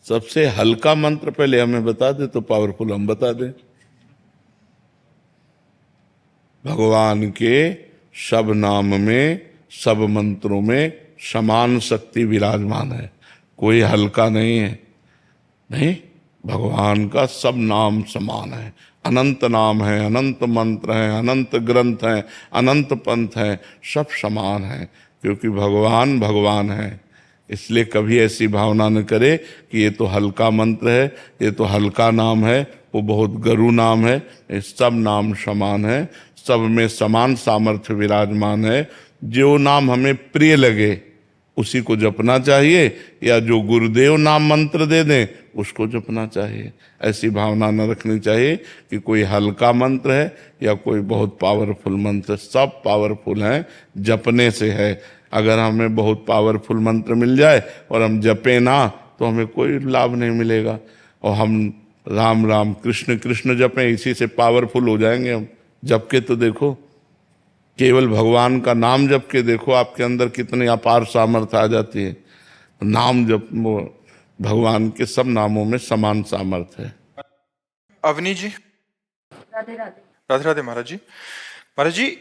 सबसे हल्का मंत्र पहले हमें बता दे तो पावरफुल हम बता दें। भगवान के सब नाम में, सब मंत्रों में समान शक्ति विराजमान है, कोई हल्का नहीं है। नहीं, भगवान का सब नाम समान है। अनंत नाम है, अनंत मंत्र हैं, अनंत ग्रंथ हैं, अनंत पंथ हैं, सब समान हैं, क्योंकि भगवान भगवान है। इसलिए कभी ऐसी भावना न करे कि ये तो हल्का मंत्र है, ये तो हल्का नाम है, वो बहुत गरु नाम है। ये सब नाम समान है, सब में समान सामर्थ्य विराजमान है। जो नाम हमें प्रिय लगे उसी को जपना चाहिए, या जो गुरुदेव नाम मंत्र दे दें उसको जपना चाहिए। ऐसी भावना न रखनी चाहिए कि कोई हल्का मंत्र है या कोई बहुत पावरफुल मंत्र। सब पावरफुल हैं, जपने से है। अगर हमें बहुत पावरफुल मंत्र मिल जाए और हम जपे ना तो हमें कोई लाभ नहीं मिलेगा। और हम राम राम कृष्ण कृष्ण जपें, इसी से पावरफुल हो जाएंगे हम। जप के तो देखो, केवल भगवान का नाम जप के देखो आपके अंदर कितनी अपार सामर्थ्य आ जाती है। नाम जप, भगवान के सब नामों में समान सामर्थ्य है। अवनी जी, राधे राधे। राधे राधे महाराज जी। महाराज जी,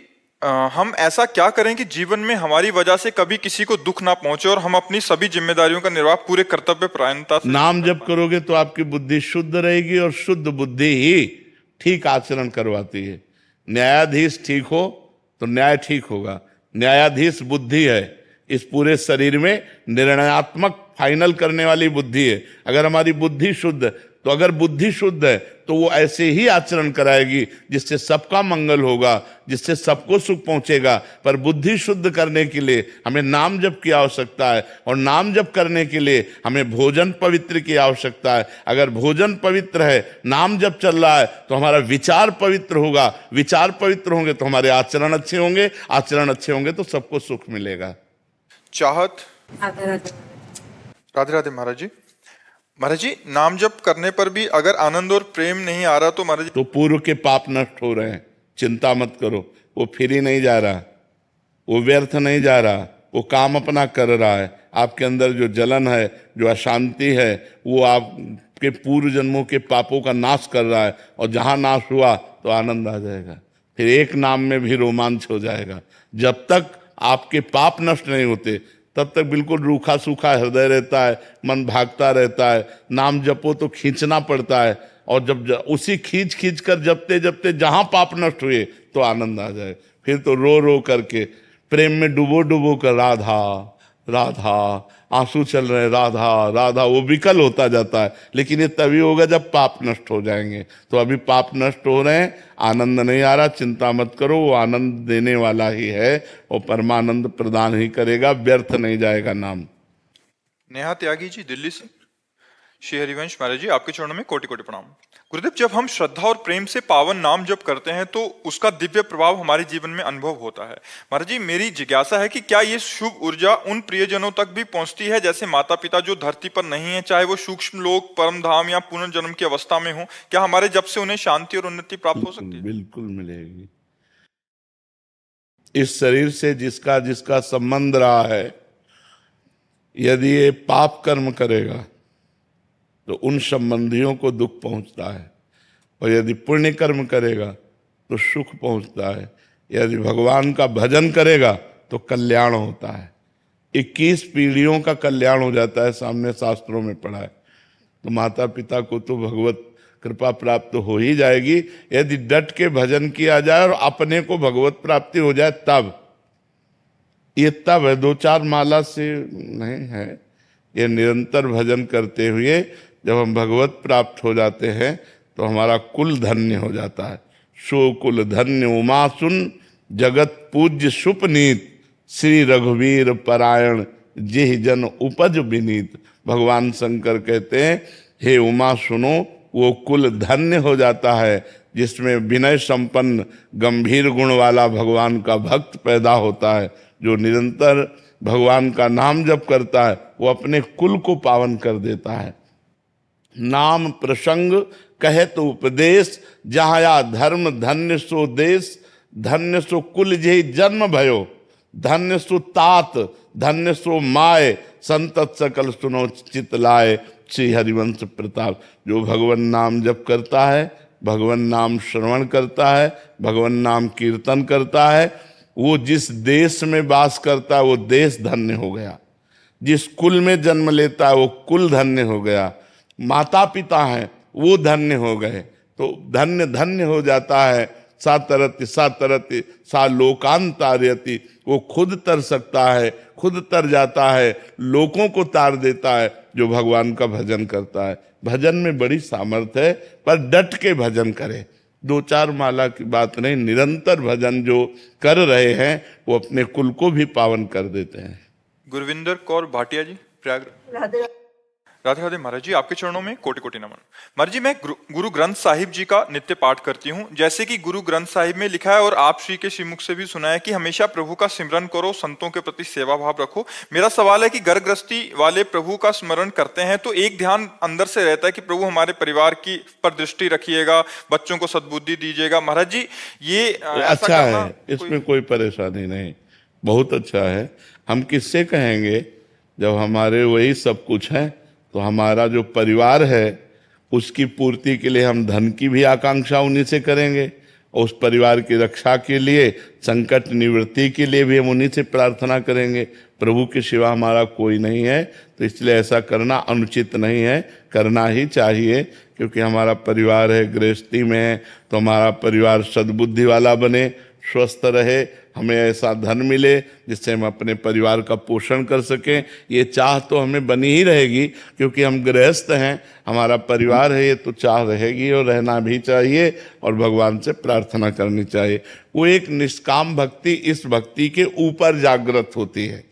हम ऐसा क्या करें कि जीवन में हमारी वजह से कभी किसी को दुख ना पहुंचे और हम अपनी सभी जिम्मेदारियों का निर्वाह पूरे कर्तव्य परायणता से। नाम जप करोगे तो आपकी बुद्धि शुद्ध रहेगी, और शुद्ध बुद्धि ही ठीक आचरण करवाती है। न्यायाधीश ठीक हो तो न्याय ठीक होगा। न्यायाधीश बुद्धि है, इस पूरे शरीर में निर्णयात्मक फाइनल करने वाली बुद्धि है। अगर हमारी बुद्धि शुद्ध, तो अगर बुद्धि शुद्ध है तो वो ऐसे ही आचरण कराएगी जिससे सबका मंगल होगा, जिससे सबको सुख पहुंचेगा। पर बुद्धि शुद्ध करने के लिए हमें नाम जप की आवश्यकता है, और नाम जप करने के लिए हमें भोजन पवित्र की आवश्यकता है। अगर भोजन पवित्र है, नाम जप चल रहा है, तो हमारा विचार पवित्र होगा। विचार पवित्र होंगे तो हमारे आचरण अच्छे होंगे, आचरण अच्छे होंगे तो सबको सुख मिलेगा। चाहत। राधे राधे। राधे राधे महाराज जी। महाराज जी, नाम जप करने पर भी अगर आनंद और प्रेम नहीं आ रहा तो महाराज जी। तो पूर्व के पाप नष्ट हो रहे हैं, चिंता मत करो। वो फिर ही नहीं जा रहा, वो व्यर्थ नहीं जा रहा, वो काम अपना कर रहा है। आपके अंदर जो जलन है, जो अशांति है, वो आपके पूर्व जन्मों के पापों का नाश कर रहा है। और जहां नाश हुआ तो आनंद आ जाएगा, फिर एक नाम में भी रोमांच हो जाएगा। जब तक आपके पाप नष्ट नहीं होते तब तक बिल्कुल रूखा सूखा हृदय रहता है, मन भागता रहता है। नाम जपो तो खींचना पड़ता है, और जब उसी खींच खींच कर जपते जपते जहां पाप नष्ट हुए तो आनंद आ जाए। फिर तो रो रो करके प्रेम में डुबो डुबो कर राधा राधा, आंसू चल रहे राधा राधा, वो विकल होता जाता है। लेकिन ये तभी होगा जब पाप नष्ट हो जाएंगे। तो अभी पाप नष्ट हो रहे हैं, आनंद नहीं आ रहा, चिंता मत करो, वो आनंद देने वाला ही है, और परमानंद प्रदान ही करेगा, व्यर्थ नहीं जाएगा नाम। नेहा त्यागी जी, दिल्ली से। श्री हरिवंश महाराज जी, आपके चरणों में कोटि कोटि प्रणाम। गुरुदेव, जब हम श्रद्धा और प्रेम से पावन नाम जप करते हैं तो उसका दिव्य प्रभाव हमारे जीवन में अनुभव होता है। महाराज जी, मेरी जिज्ञासा है कि क्या ये शुभ ऊर्जा उन प्रियजनों तक भी पहुंचती है, जैसे माता पिता जो धरती पर नहीं है, चाहे वो सूक्ष्म लोक, परम धाम या पुनर्जन्म की अवस्था में हो, क्या हमारे जप से उन्हें शांति और उन्नति प्राप्त हो सकती है? बिल्कुल मिलेगी। इस शरीर से जिसका जिसका संबंध रहा है, यदि ये पाप कर्म करेगा तो उन संबंधियों को दुख पहुंचता है, और यदि पुण्य कर्म करेगा तो सुख पहुंचता है। यदि भगवान का भजन करेगा तो कल्याण होता है। 21 पीढ़ियों का कल्याण हो जाता है, सामने शास्त्रों में पढ़ा है। तो माता पिता को तो भगवत कृपा प्राप्त हो ही जाएगी, यदि डट के भजन किया जाए और अपने को भगवत प्राप्ति हो जाए तब। ये तब है, 2-4 माला से नहीं है। ये निरंतर भजन करते हुए जब हम भगवत प्राप्त हो जाते हैं तो हमारा कुल धन्य हो जाता है। सो कुल धन्य उमा सुन, जगत पूज्य सुपनीत, श्री रघुवीर परायण, जिह जन उपज विनीत। भगवान शंकर कहते हैं, हे उमा सुनो, वो कुल धन्य हो जाता है जिसमें विनय संपन्न गंभीर गुण वाला भगवान का भक्त पैदा होता है। जो निरंतर भगवान का नाम जप करता है वो अपने कुल को पावन कर देता है। नाम प्रसंग कहे तो उपदेश, जहाँ या धर्म धन्य सो देश, धन्य सो कुल जेहि जन्म भयो, धन्य सो तात, धन्य सो माय, संतत सकल सुनो चित लाए, श्री हरिवंश प्रताप। जो भगवान नाम जप करता है, भगवान नाम श्रवण करता है, भगवान नाम कीर्तन करता है, वो जिस देश में वास करता है वो देश धन्य हो गया। जिस कुल में जन्म लेता है वो कुल धन्य हो गया। माता पिता हैं वो धन्य हो गए, तो धन्य धन्य हो जाता है। सा तरति सा लोकांतार्यति, वो खुद तर सकता है, खुद तर जाता है, लोगों को तार देता है जो भगवान का भजन करता है। भजन में बड़ी सामर्थ्य है, पर डट के भजन करे। 2-4 माला की बात नहीं, निरंतर भजन जो कर रहे हैं वो अपने कुल को भी पावन कर देते हैं। गुरविंदर कौर भाटिया जी, प्रयागराज। राधे राधे राधे महाराज जी, आपके चरणों में कोटि कोटि नमन। महाराज जी, मैं गुरु ग्रंथ साहिब जी का नित्य पाठ करती हूँ। जैसे कि गुरु ग्रंथ साहिब में लिखा है और आप श्री के श्रीमुख से भी सुना है कि हमेशा प्रभु का सिमरन करो, संतों के प्रति सेवा भाव रखो। मेरा सवाल है कि घर गृहस्थी वाले प्रभु का स्मरण करते हैं तो एक ध्यान अंदर से रहता है कि प्रभु हमारे परिवार की पर दृष्टि रखिएगा, बच्चों को सद्बुद्धि दीजिएगा। महाराज जी, ये अच्छा है, इसमें कोई परेशानी नहीं, बहुत अच्छा है। हम किससे कहेंगे? जब हमारे वही सब कुछ है तो हमारा जो परिवार है उसकी पूर्ति के लिए हम धन की भी आकांक्षा उन्हीं से करेंगे, और उस परिवार की रक्षा के लिए, संकट निवृत्ति के लिए भी हम उन्हीं से प्रार्थना करेंगे। प्रभु के सिवा हमारा कोई नहीं है, तो इसलिए ऐसा करना अनुचित नहीं है, करना ही चाहिए। क्योंकि हमारा परिवार है, गृहस्थी में है, तो हमारा परिवार सद्बुद्धि वाला बने, स्वस्थ रहे, हमें ऐसा धन मिले जिससे हम अपने परिवार का पोषण कर सकें। ये चाह तो हमें बनी ही रहेगी, क्योंकि हम गृहस्थ हैं, हमारा परिवार है, ये तो चाह रहेगी और रहना भी चाहिए, और भगवान से प्रार्थना करनी चाहिए। वो एक निष्काम भक्ति इस भक्ति के ऊपर जागृत होती है,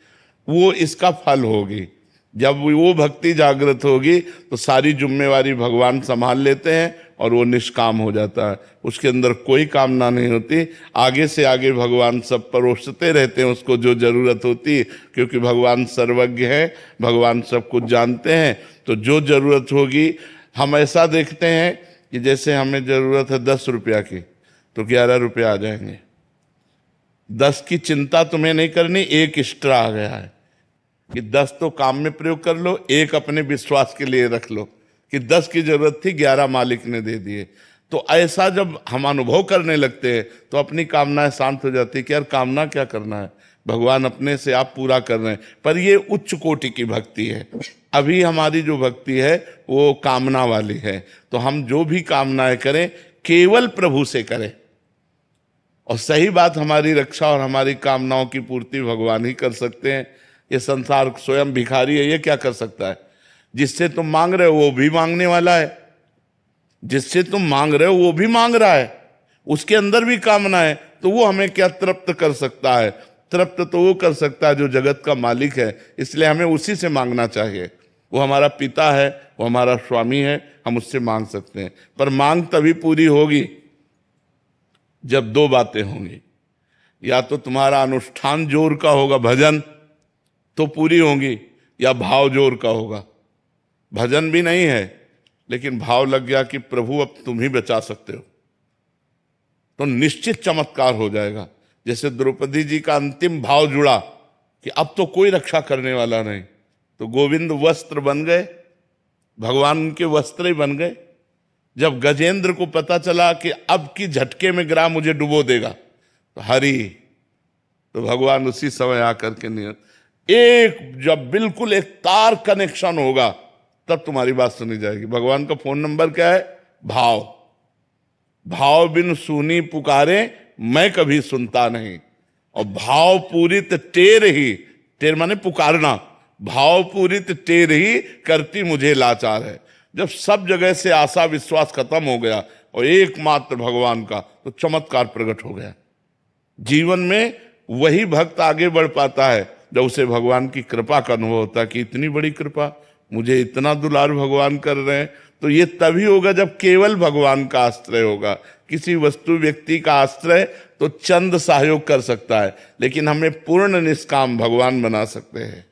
वो इसका फल होगी। जब वो भक्ति जागृत होगी तो सारी जिम्मेवारी भगवान संभाल लेते हैं और वो निष्काम हो जाता है। उसके अंदर कोई कामना नहीं होती, आगे से आगे भगवान सब परोसते रहते हैं उसको जो जरूरत होती है, क्योंकि भगवान सर्वज्ञ हैं, भगवान सब कुछ जानते हैं। तो जो जरूरत होगी, हम ऐसा देखते हैं कि जैसे हमें जरूरत है 10 रुपया की, तो 11 रुपया आ जाएंगे। 10 की चिंता तुम्हें नहीं करनी, एक एक्स्ट्रा आ गया है कि 10 तो काम में प्रयोग कर लो, एक अपने विश्वास के लिए रख लो कि 10 की जरूरत थी, 11 मालिक ने दे दिए। तो ऐसा जब हम अनुभव करने लगते हैं तो अपनी कामनाएं शांत हो जाती है कि यार कामना क्या करना है, भगवान अपने से आप पूरा कर रहे हैं। पर ये उच्च कोटि की भक्ति है। अभी हमारी जो भक्ति है वो कामना वाली है, तो हम जो भी कामनाएं करें केवल प्रभु से करें। और सही बात, हमारी रक्षा और हमारी कामनाओं की पूर्ति भगवान ही कर सकते हैं। ये संसार स्वयं भिखारी है, ये क्या कर सकता है? जिससे तुम मांग रहे हो वो भी मांगने वाला है, जिससे तुम मांग रहे हो वो भी मांग रहा है, उसके अंदर भी कामना है, तो वो हमें क्या तृप्त कर सकता है? तृप्त तो वो कर सकता है जो जगत का मालिक है। इसलिए हमें उसी से मांगना चाहिए। वो हमारा पिता है, वो हमारा स्वामी है, हम उससे मांग सकते हैं। पर मांग तभी पूरी होगी जब 2 बातें होंगी, या तो तुम्हारा अनुष्ठान जोर का होगा, भजन तो पूरी होंगी, या भाव जोर का होगा। भजन भी नहीं है लेकिन भाव लग गया कि प्रभु अब तुम ही बचा सकते हो, तो निश्चित चमत्कार हो जाएगा। जैसे द्रौपदी जी का अंतिम भाव जुड़ा कि अब तो कोई रक्षा करने वाला नहीं, तो गोविंद वस्त्र बन गए, भगवान उनके वस्त्र ही बन गए। जब गजेंद्र को पता चला कि अब की झटके में गिरा मुझे डुबो देगा, तो हरि, तो भगवान उसी समय आकर के जब बिल्कुल एक तार कनेक्शन होगा तब तुम्हारी बात सुनी जाएगी। भगवान का फोन नंबर क्या है? भाव। भाव बिन सुनी पुकारे मैं कभी सुनता नहीं। और भाव पूरित टेर ही, टेर माने पुकारना, भाव पूरित टेर ही करती मुझे लाचार है। जब सब जगह से आशा विश्वास खत्म हो गया और एकमात्र भगवान का, तो चमत्कार प्रकट हो गया। जीवन में वही भक्त आगे बढ़ पाता है जब उसे भगवान की कृपा का अनुभव होता है कि इतनी बड़ी कृपा, मुझे इतना दुलार भगवान कर रहे हैं। तो ये तभी होगा जब केवल भगवान का आश्रय होगा। किसी वस्तु व्यक्ति का आश्रय तो चंद सहयोग कर सकता है, लेकिन हमें पूर्ण निष्काम भगवान बना सकते हैं।